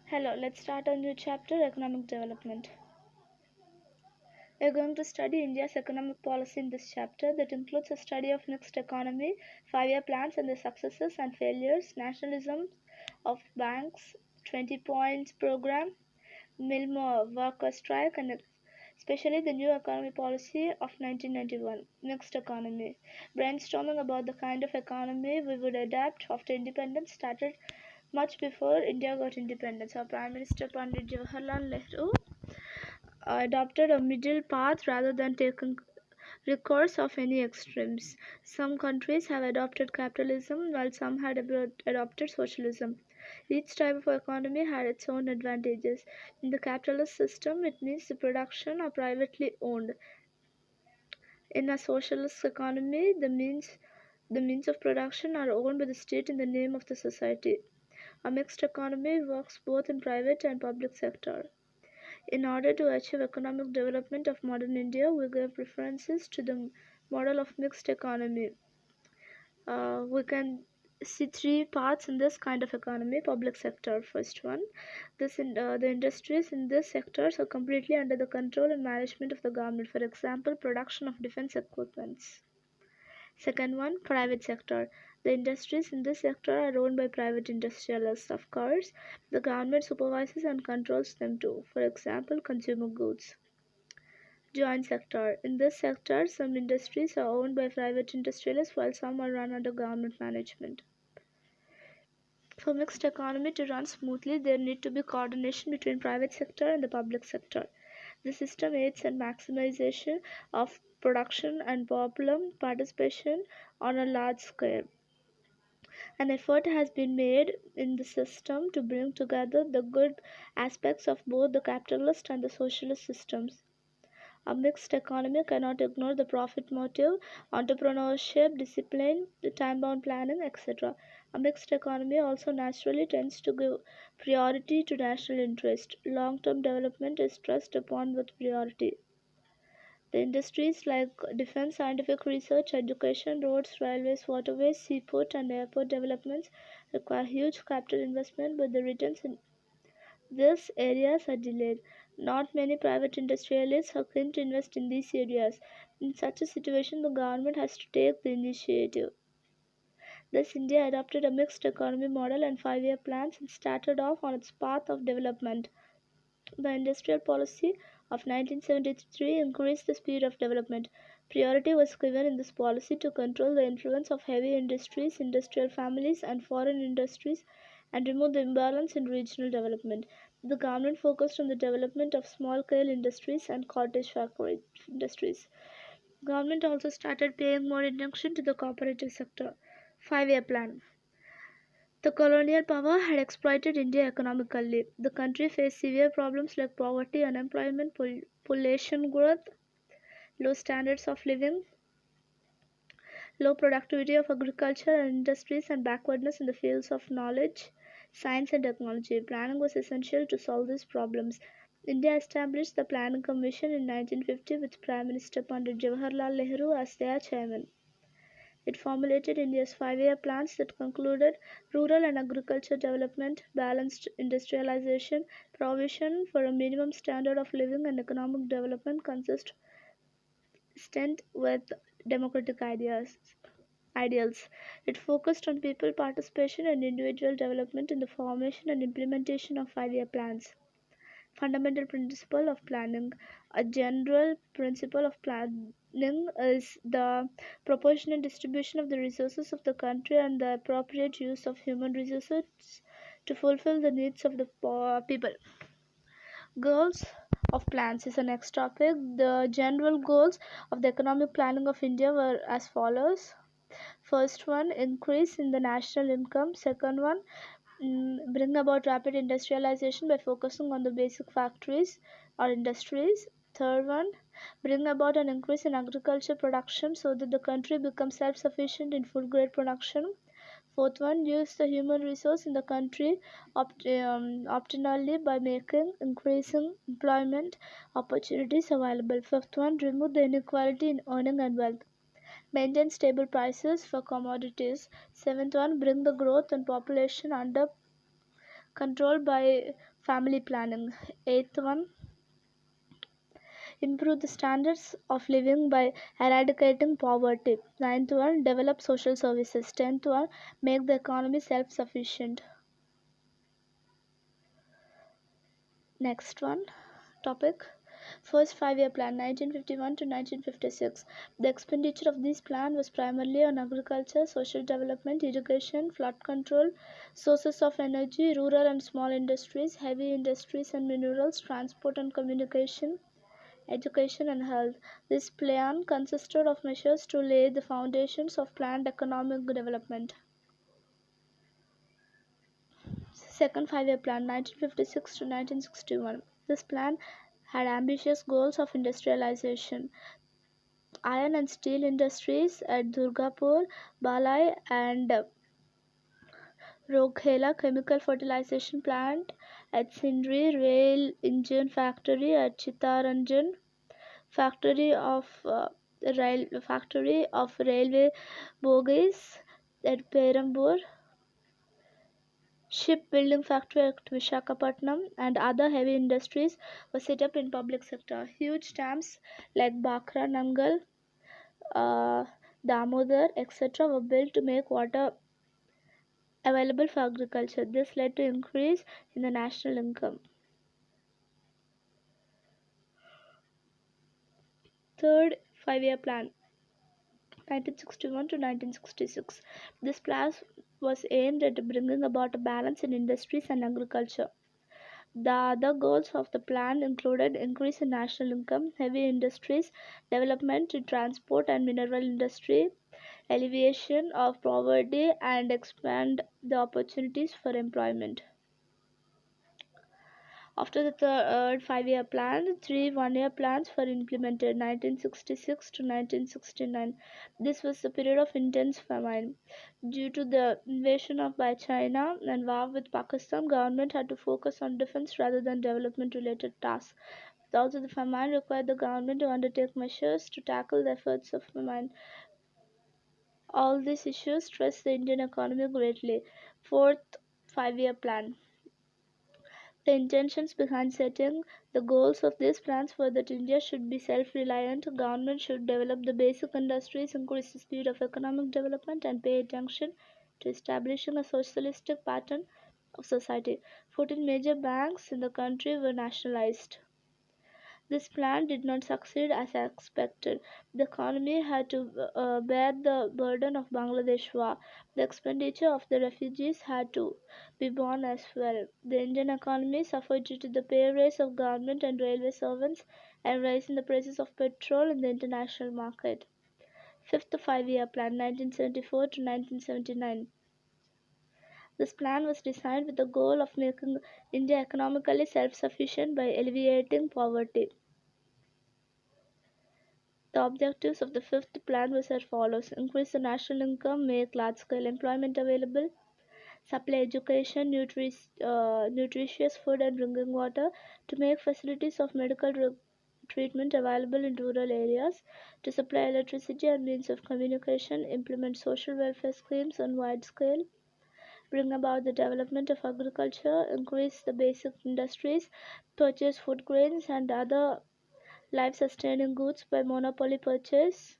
Hello, let's start a new chapter, Economic Development. We are going to study India's economic policy in this chapter that includes a study of mixed economy, 5-year plans and their successes and failures, nationalism of banks, 20 points program, mill worker strike, and especially the new economy policy of 1991, mixed economy. Brainstorming about the kind of economy we would adapt after independence started much before India got independence. Our Prime Minister Pandit Jawaharlal Nehru adopted a middle path rather than taking recourse of any extremes. Some countries have adopted capitalism while some had adopted socialism. Each type of economy had its own advantages. In the capitalist system, it means the production are privately owned. In a socialist economy, the means of production are owned by the state in the name of the society. A mixed economy works both in private and public sector. In order to achieve economic development of modern India, we give preferences to the model of mixed economy. We can see three parts in this kind of economy. Public sector, first one. The industries in this sectors are completely under the control and management of the government. For example, production of defense equipments. Second one, private sector. The industries in this sector are owned by private industrialists. Of course, the government supervises and controls them too. For example, consumer goods. Joint sector. In this sector, some industries are owned by private industrialists while some are run under government management. For mixed economy to run smoothly, there need to be coordination between private sector and the public sector. The system aids in maximization of production and popular participation on a large scale. An effort has been made in the system to bring together the good aspects of both the capitalist and the socialist systems. A mixed economy cannot ignore the profit motive, entrepreneurship, discipline, time bound planning, etc. A mixed economy also naturally tends to give priority to national interest. Long term development is stressed upon with priority. The industries like defense, scientific research, education, roads, railways, waterways, seaport, and airport developments require huge capital investment, but the returns in these areas are delayed. Not many private industrialists are keen to invest in these areas. In such a situation, the government has to take the initiative. Thus, India adopted a mixed economy model and 5-year plans and started off on its path of development. The industrial policy of 1973 increased the speed of development. Priority was given in this policy to control the influence of heavy industries, industrial families, and foreign industries and remove the imbalance in regional development. The government focused on the development of small scale industries and cottage factory industries. Government also started paying more attention to the cooperative sector. 5-year plan. The colonial power had exploited India economically. The country faced severe problems like poverty, unemployment, population growth, low standards of living, low productivity of agriculture and industries, and backwardness in the fields of knowledge, science, and technology. Planning was essential to solve these problems. India established the Planning Commission in 1950 with Prime Minister Pandit Jawaharlal Nehru as their chairman. It formulated India's 5-year plans that concluded rural and agriculture development, balanced industrialization, provision for a minimum standard of living, and economic development consistent with democratic ideals. It focused on people participation and individual development in the formation and implementation of 5-year plans. Fundamental principle of planning. A general principle of planning is the proportionate distribution of the resources of the country and the appropriate use of human resources to fulfill the needs of the people. Goals of plans is the next topic. The general goals of the economic planning of India were as follows. First one, increase in the national income. Second one, bring about rapid industrialization by focusing on the basic factories or industries. Third one, bring about an increase in agriculture production so that the country becomes self-sufficient in food grade production. Fourth one, use the human resource in the country optimally by making increasing employment opportunities available. Fifth one, remove the inequality in earning and wealth. Maintain stable prices for commodities. Seventh one, bring the growth and population under control by family planning. Eighth one, improve the standards of living by eradicating poverty. Ninth one, develop social services. Tenth one, make the economy self-sufficient. Next one topic, first 5-year plan 1951 to 1956. The expenditure of this plan was primarily on agriculture, social development, irrigation, flood control, sources of energy, rural and small industries, heavy industries and minerals, transport and communication, education and health. This plan consisted of measures to lay the foundations of planned economic development. Second 5-year plan 1956 to 1961. This plan had ambitious goals of industrialization. Iron and steel industries at Durgapur, Balai and Roghela, chemical fertilization plant at Sindri, rail engine factory at Chittaranjan, factory of railway bogies at Perambur, shipbuilding factory at Vishakhapatnam, and other heavy industries were set up in public sector. Huge dams like Bakra Nangal, uh, Damodar, etc. were built to make water available for agriculture. This led to increase in the national income. Third 5-year plan 1961 to 1966. This plan was aimed at bringing about a balance in industries and agriculture. The other goals of the plan included increase in national income, heavy industries, development in transport and mineral industry, alleviation of poverty, and expand the opportunities for employment. After the third 5-year plan, three 1-year plans were implemented 1966 to 1969. This was a period of intense famine. Due to the invasion by China and war with Pakistan, government had to focus on defense rather than development related tasks. Also, the famine required the government to undertake measures to tackle the effects of famine. All these issues stressed the Indian economy greatly. Fourth 5-year plan. The intentions behind setting the goals of these plans were that India should be self-reliant, government should develop the basic industries, increase the speed of economic development, and pay attention to establishing a socialistic pattern of society. 14 major banks in the country were nationalized. This plan did not succeed as expected. The economy had to bear the burden of Bangladesh war. The expenditure of the refugees had to be borne as well. The Indian economy suffered due to the pay raise of government and railway servants and rise in the prices of petrol in the international market. Fifth 5-year plan 1974 to 1979. This plan was designed with the goal of making India economically self-sufficient by alleviating poverty. The objectives of the fifth plan were as follows: increase the national income, make large scale employment available, supply education, nutritious food and drinking water, to make facilities of medical treatment available in rural areas, to supply electricity and means of communication, implement social welfare schemes on wide scale, bring about the development of agriculture, increase the basic industries, purchase food grains and other life sustaining goods by monopoly purchase,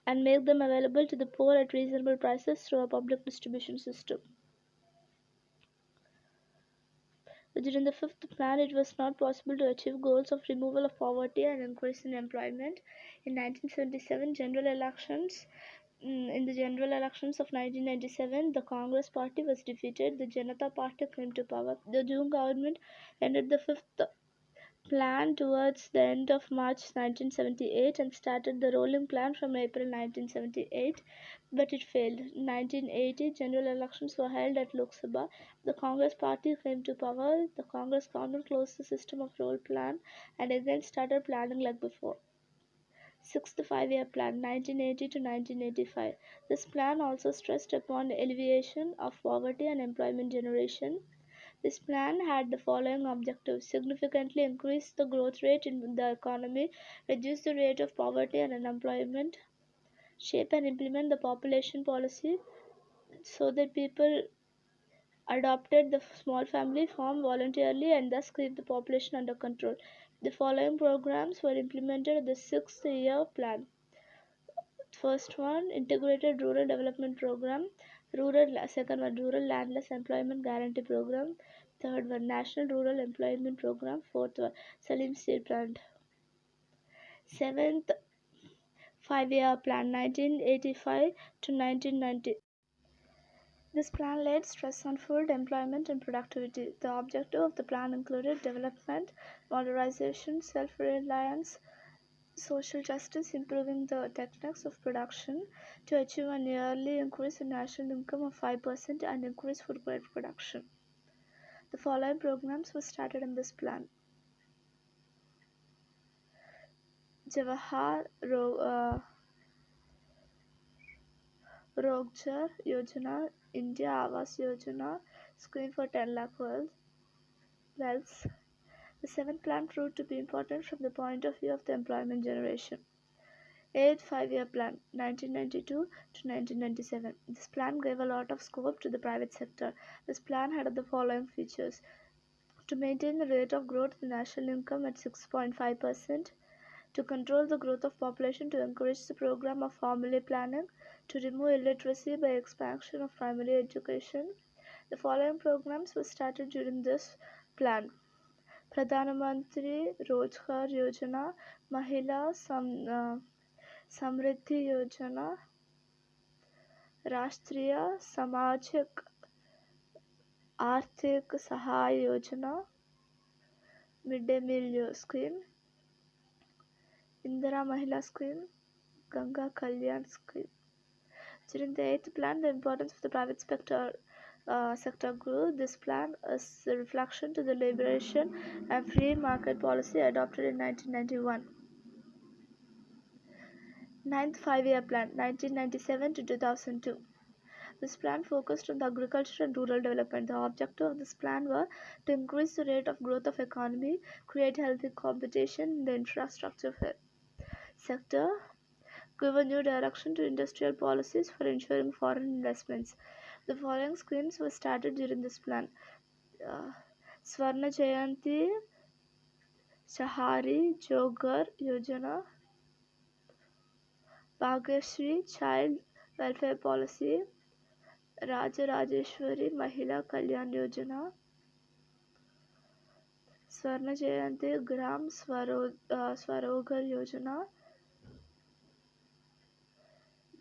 and make them available to the poor at reasonable prices through a public distribution system. During the fifth plan, it was not possible to achieve goals of removal of poverty and increase in employment. In 1977 general elections, in the general elections of 1997, the Congress party was defeated. The Janata Party came to power. The June government ended the fifth plan towards the end of March 1978 and started the rolling plan from April 1978, but it failed. In 1980, general elections were held at Lok Sabha. The Congress party came to power. The Congress government closed the system of roll plan and again started planning like before. Sixth 5-year plan 1980 to 1985. This plan also stressed upon alleviation of poverty and employment generation. This plan had the following objectives: significantly increase the growth rate in the economy, reduce the rate of poverty and unemployment, shape and implement the population policy so that people adopted the small family form voluntarily and thus keep the population under control. The following programs were implemented in the 6th-year plan. First one, Integrated Rural Development Program. Second one, Rural Landless Employment Guarantee Program. Third one, National Rural Employment Program. Fourth one, Salim Seed Plan. Seventh, 5-year plan 1985 to 1990. This plan laid stress on food, employment, and productivity. The objective of the plan included development, modernization, self-reliance, social justice, improving the techniques of production to achieve a yearly increase in national income of 5% and increase food grade production. The following programs were started in this plan. Jawahar Roghar Yojana, India Awas Yojana, scheme for 10 lakh wells. The seventh plan proved to be important from the point of view of the employment generation. Eighth 5-year plan 1992 to 1997. This plan gave a lot of scope to the private sector. This plan had the following features: to maintain the rate of growth in national income at 6.5%, to control the growth of population, to encourage the program of family planning, to remove illiteracy by expansion of primary education. The following programs were started during this plan: Pradhan Mantri Rozgar Yojana, Mahila Samriddhi Yojana, Rashtriya Samajik Arthik Sahay Yojana, Midday Meal Scheme, Indira Mahila Scheme, Ganga Kalyan Scheme. During the 8th plan, the importance of the private sector grew. This plan is a reflection to the liberation and free market policy adopted in 1991. Ninth 5-year plan 1997 to 2002. This plan focused on the agriculture and rural development. The objective of this plan was to increase the rate of growth of economy, create healthy competition in the infrastructure sector, give a new direction to industrial policies for ensuring foreign investments. The following schemes were started during this plan: Swarna Jayanti, Shahari Jogar Yojana, Bhagyashree Child Welfare Policy, Rajarajeshwari Mahila Kalyan Yojana, Swarna Jayanti Gram Swarogar Yojana,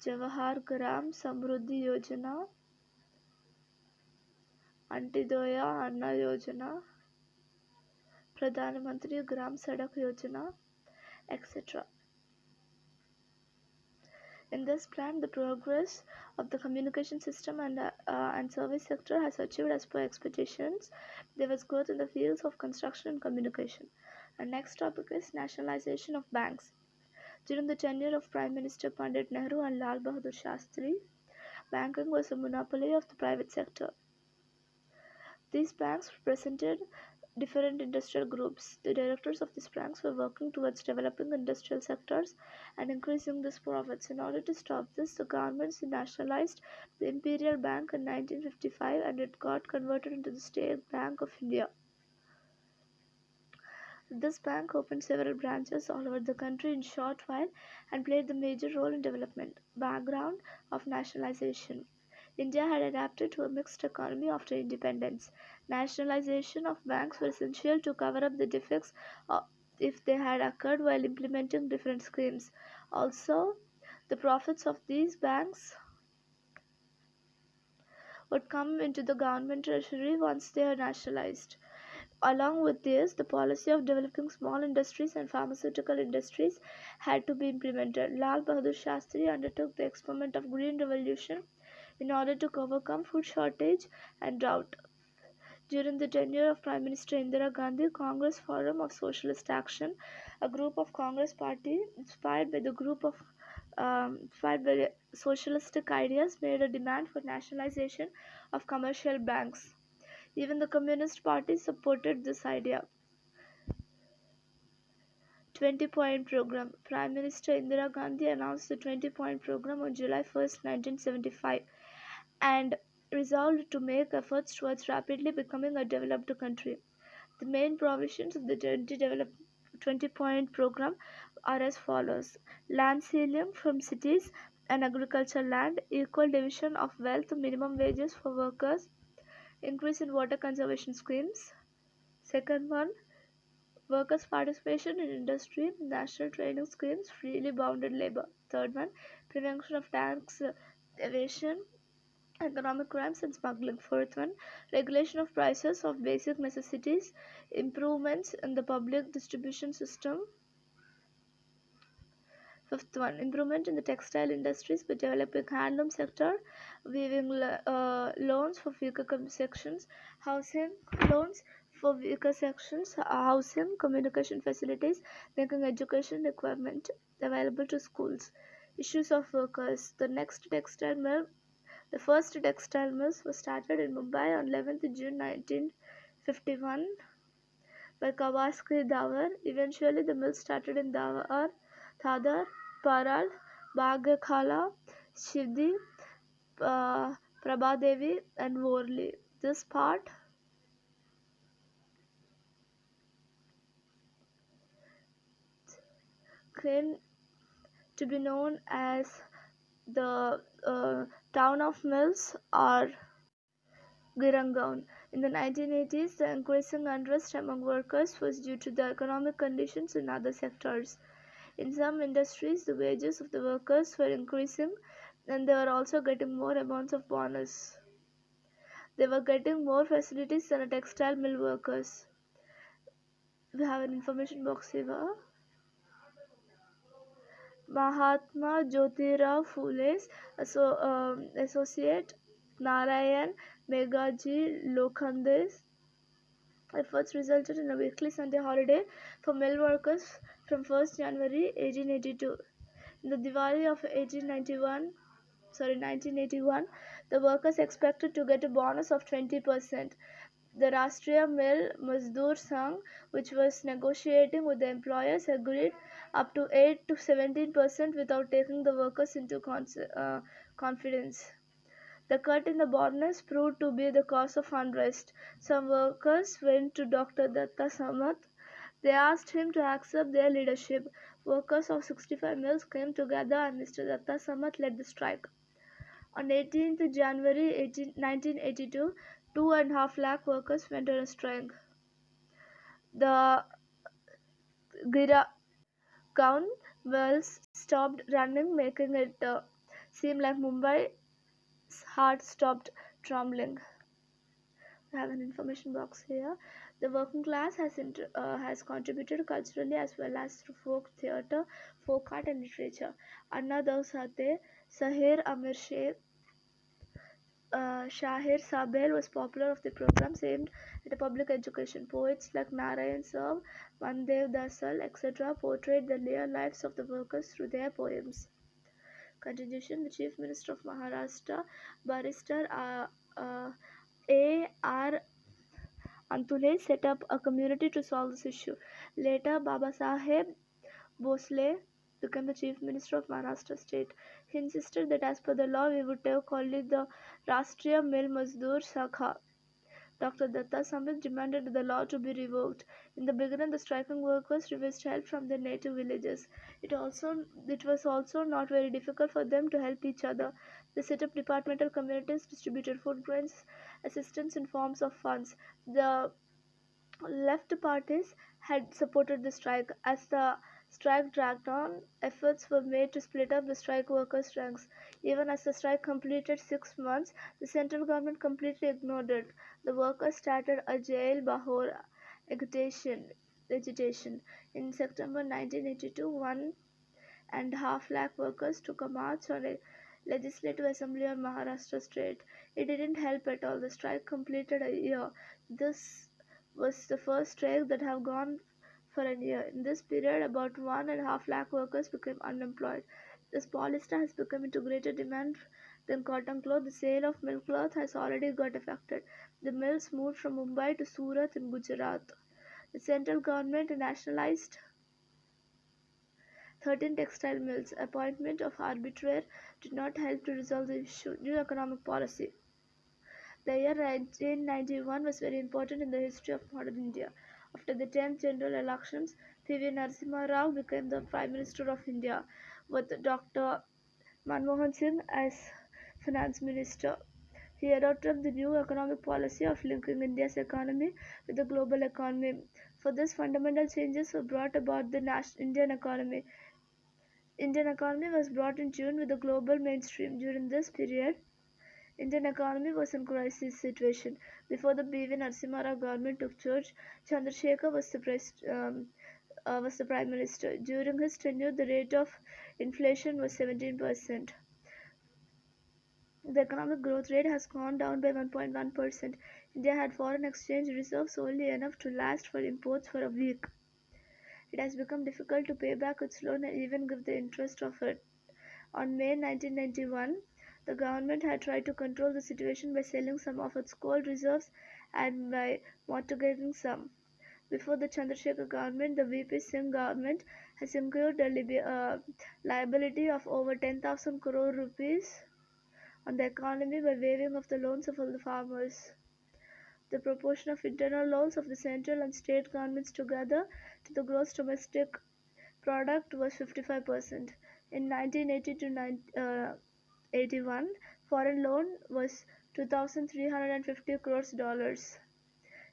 Jawahar Gram Samruddhi Yojana, Antidoya Anna Yojana, Pradhan Mantri Gram Sadak Yojana, etc. In this plan, the progress of the communication system and service sector has achieved as per expectations. There was growth in the fields of construction and communication. Our next topic is nationalization of banks. During the tenure of Prime Minister Pandit Nehru and Lal Bahadur Shastri, banking was a monopoly of the private sector. These banks represented different industrial groups. The directors of these banks were working towards developing industrial sectors and increasing these profits. In order to stop this, the government nationalized the Imperial Bank in 1955 and it got converted into the State Bank of India. This bank opened several branches all over the country in short while and played the major role in development. Background of nationalization. India had adapted to a mixed economy after independence. Nationalization of banks was essential to cover up the defects if they had occurred while implementing different schemes. Also, the profits of these banks would come into the government treasury once they are nationalized. Along with this, the policy of developing small industries and pharmaceutical industries had to be implemented. Lal Bahadur Shastri undertook the experiment of Green Revolution in order to overcome food shortage and drought. During the tenure of Prime Minister Indira Gandhi, Congress Forum of Socialist Action, a group of Congress party inspired by socialistic ideas, made a demand for nationalization of commercial banks. Even the Communist Party supported this idea. 20-point program. Prime Minister Indira Gandhi announced the 20-point program on July 1st, 1975 and resolved to make efforts towards rapidly becoming a developed country. The main provisions of the 20-point program are as follows: land ceiling from cities and agricultural land, equal division of wealth, minimum wages for workers, increase in water conservation schemes. Second one, workers' participation in industry, national training schemes, freely bounded labor. Third one, prevention of tax evasion, economic crimes and smuggling. Fourth one, regulation of prices of basic necessities, improvements in the public distribution system. Fifth one, improvement in the textile industries by developing handloom sector, weaving loans for weaker sections, housing loans for weaker sections, housing, communication facilities, making education requirement available to schools. Issues of workers. The first textile mills was started in Mumbai on 11th June 1951 by Kawasaki Dawar. Eventually, the mill started in Dadar, Paral, Bagakhala, Shivdi, Prabhadevi, and Worli. This part came to be known as the town of mills or Girangaon. In the 1980s, the increasing unrest among workers was due to the economic conditions in other sectors. In some industries, the wages of the workers were increasing and they were also getting more amounts of bonus. They were getting more facilities than the textile mill workers. We have an information box here. Mahatma Jyotirao Phule's associate Narayan Meghaji Lokhande's efforts resulted in a weekly Sunday holiday for mill workers from 1st January 1882. In the Diwali of 1981, the workers expected to get a bonus of 20%. The Rashtriya Mill Mazdoor Sangh, which was negotiating with the employers, agreed up to 8 to 17% without taking the workers into confidence. The cut in the bonus proved to be the cause of unrest. Some workers went to Dr. Datta Samath. They asked him to accept their leadership. Workers of 65 mills came together and Mr. Datta Samath led the strike. On 18th January 1982, 2.5 lakh workers went on a strike. The Girangaon mills stopped running, making it seem like Mumbai's heart stopped trembling. I have an information box here. The working class has contributed culturally as well as through folk theatre, folk art and literature. Anna Dausate, Sahir Amir Sheikh, Shahir Sabel was popular of the programs aimed at public education. Poets like Narayan Saab, Mandev Dasal, etc. portrayed the real lives of the workers through their poems. Continuation: the Chief Minister of Maharashtra, Barrister A.R. Antule, set up a community to solve this issue. Later, Babasaheb Bhosle became the Chief Minister of Maharashtra state. He insisted that as per the law we would take only the Rashtriya Mill Mazdoor Sakha. Dr. Datta Samath demanded the law to be revoked. In the beginning, the striking workers requested help from their native villages. It was also not very difficult for them to help each other. They set up departmental committees, distributed food grains, assistance in forms of funds. The left parties had supported the strike. As the strike dragged on, efforts were made to split up the strike workers' ranks. Even as the strike completed 6 months, the central government completely ignored it. The workers started a jail Bahor agitation. In September 1982, 1.5 lakh workers took a march on a legislative assembly of Maharashtra state. It didn't help at all. The strike completed a year. This was the first strike that have gone for a year. In this period, about 1.5 lakh workers became unemployed. As polyester has become into greater demand than cotton cloth, the sale of milk cloth has already got affected. The mills moved from Mumbai to Surat in Gujarat. The central government nationalized 13 textile mills. Appointment of arbitrator did not help to resolve the issue. New economic policy. The year 1991 was very important in the history of modern India. After the 10th general elections, P.V. Narasimha Rao became the Prime Minister of India, with Dr. Manmohan Singh as Finance Minister. He adopted the new economic policy of linking India's economy with the global economy. For this, fundamental changes were brought about the Indian economy. Indian economy was brought in tune with the global mainstream. During this period, Indian economy was in crisis situation. Before the B.V. Narasimha Rao government took charge, Chandrasekhar was the Prime Minister. During his tenure, the rate of inflation was 17%. The economic growth rate has gone down by 1.1%. India had foreign exchange reserves only enough to last for imports for a week. It has become difficult to pay back its loan and even give the interest of it. On May 1991, the government had tried to control the situation by selling some of its gold reserves and by mortgaging some. Before the Chandrasekhar government, the V.P. Singh government has incurred a liability of over 10,000 crore rupees on the economy by waiving of the loans of all the farmers. The proportion of internal loans of the central and state governments together to the gross domestic product was 55%. In 1980 to 1981, foreign loan was 2,350 crores dollars.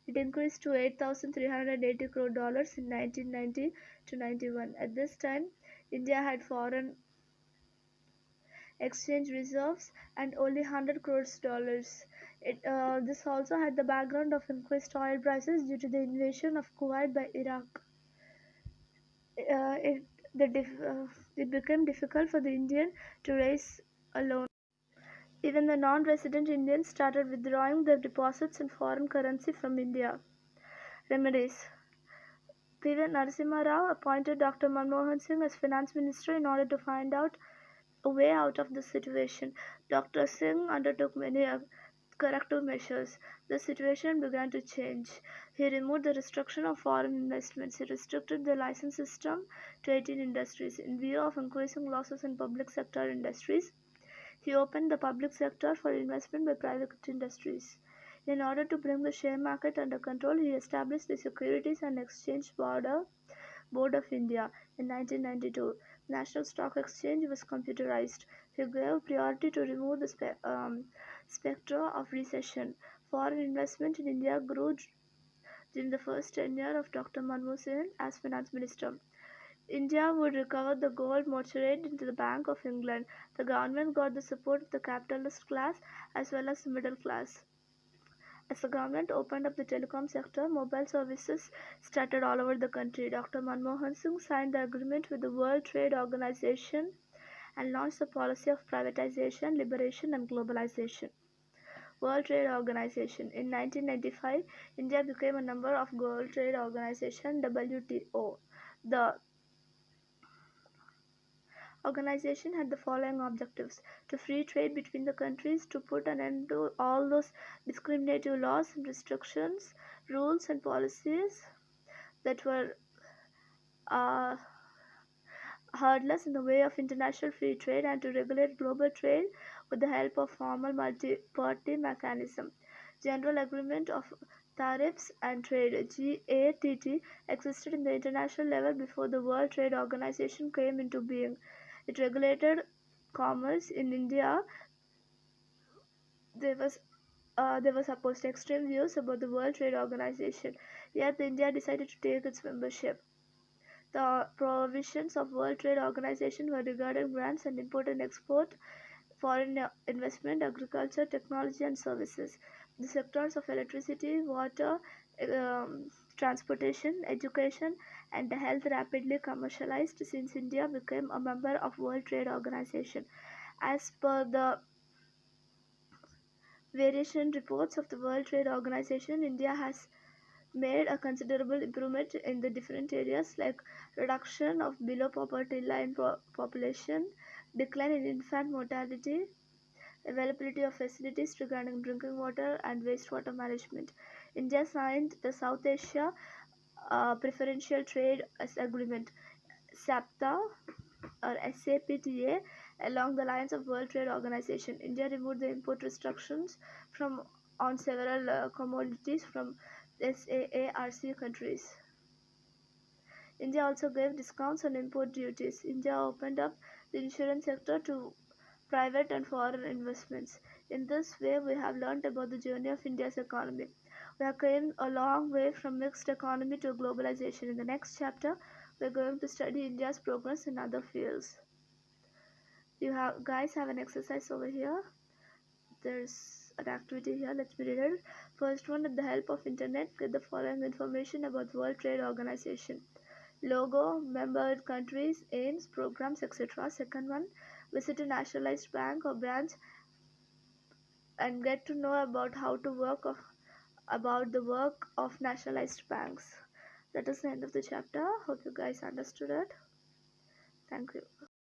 It increased to 8,380 crore dollars in 1990 to 91. At this time, India had foreign exchange reserves and only 100 crores dollars. This also had the background of increased oil prices due to the invasion of Kuwait by Iraq. Uh, it, it became difficult for the Indian to raise a loan. Even the non-resident Indians started withdrawing their deposits in foreign currency from India. Remedies. P.V. Narasimha Rao appointed Dr. Manmohan Singh as finance minister in order to find out a way out of the situation. Dr. Singh undertook many corrective measures. The situation began to change. He removed the restriction of foreign investments. He restricted the license system to 18 industries. In view of increasing losses in public sector industries, he opened the public sector for investment by private industries. In order to bring the share market under control, he established the Securities and Exchange Board of India. In 1992, National Stock Exchange was computerized. He gave priority to remove the spectre of recession. Foreign investment in India grew during the first tenure of Dr. Manmohan Singh as finance minister. India would recover the gold mortgaged into the Bank of England. The government got the support of the capitalist class as well as the middle class. As the government opened up the telecom sector, mobile services started all over the country. Dr. Manmohan Singh signed the agreement with the World Trade Organization and launched the policy of privatization, liberation, and globalization. World Trade Organization. In 1995, India became a member of World Trade Organization (WTO). The organization had the following objectives: to free trade between the countries, to put an end to all those discriminative laws and restrictions, rules and policies that were uh, hurdles in the way of international free trade, and to regulate global trade with the help of formal multi-party mechanism. General Agreement of Tariffs and Trade (GATT) existed in the international level before the World Trade Organization came into being. It regulated commerce in India. There was there were supposed extreme views about the World Trade Organization, yet India decided to take its membership. The provisions of World Trade Organization were regarding grants and import and export, foreign investment, agriculture, technology and services. The sectors of electricity, water, transportation, education and health rapidly commercialized since India became a member of World Trade Organization. As per the variation reports of the World Trade Organization, India has made a considerable improvement in the different areas like reduction of below poverty line population, decline in infant mortality, availability of facilities regarding drinking water and wastewater management. India signed the South Asia Preferential Trade Agreement (SAPTA) or SAPTA along the lines of World Trade Organization. India removed the import restrictions from on several commodities from SAARC countries. India also gave discounts on import duties. India opened up the insurance sector to private and foreign investments. In this way, we have learned about the journey of India's economy. We have come a long way from mixed economy to globalization. In the next chapter, we are going to study India's progress in other fields. You have guys have an exercise over here. There's an activity here. Let me read it. First one, with the help of internet, get the following information about World Trade Organization: logo, member countries, aims, programs, etc. Second one, visit a nationalized bank or branch and get to know about how to work about the work of nationalized banks. That is the end of the chapter. Hope you guys understood it. Thank you.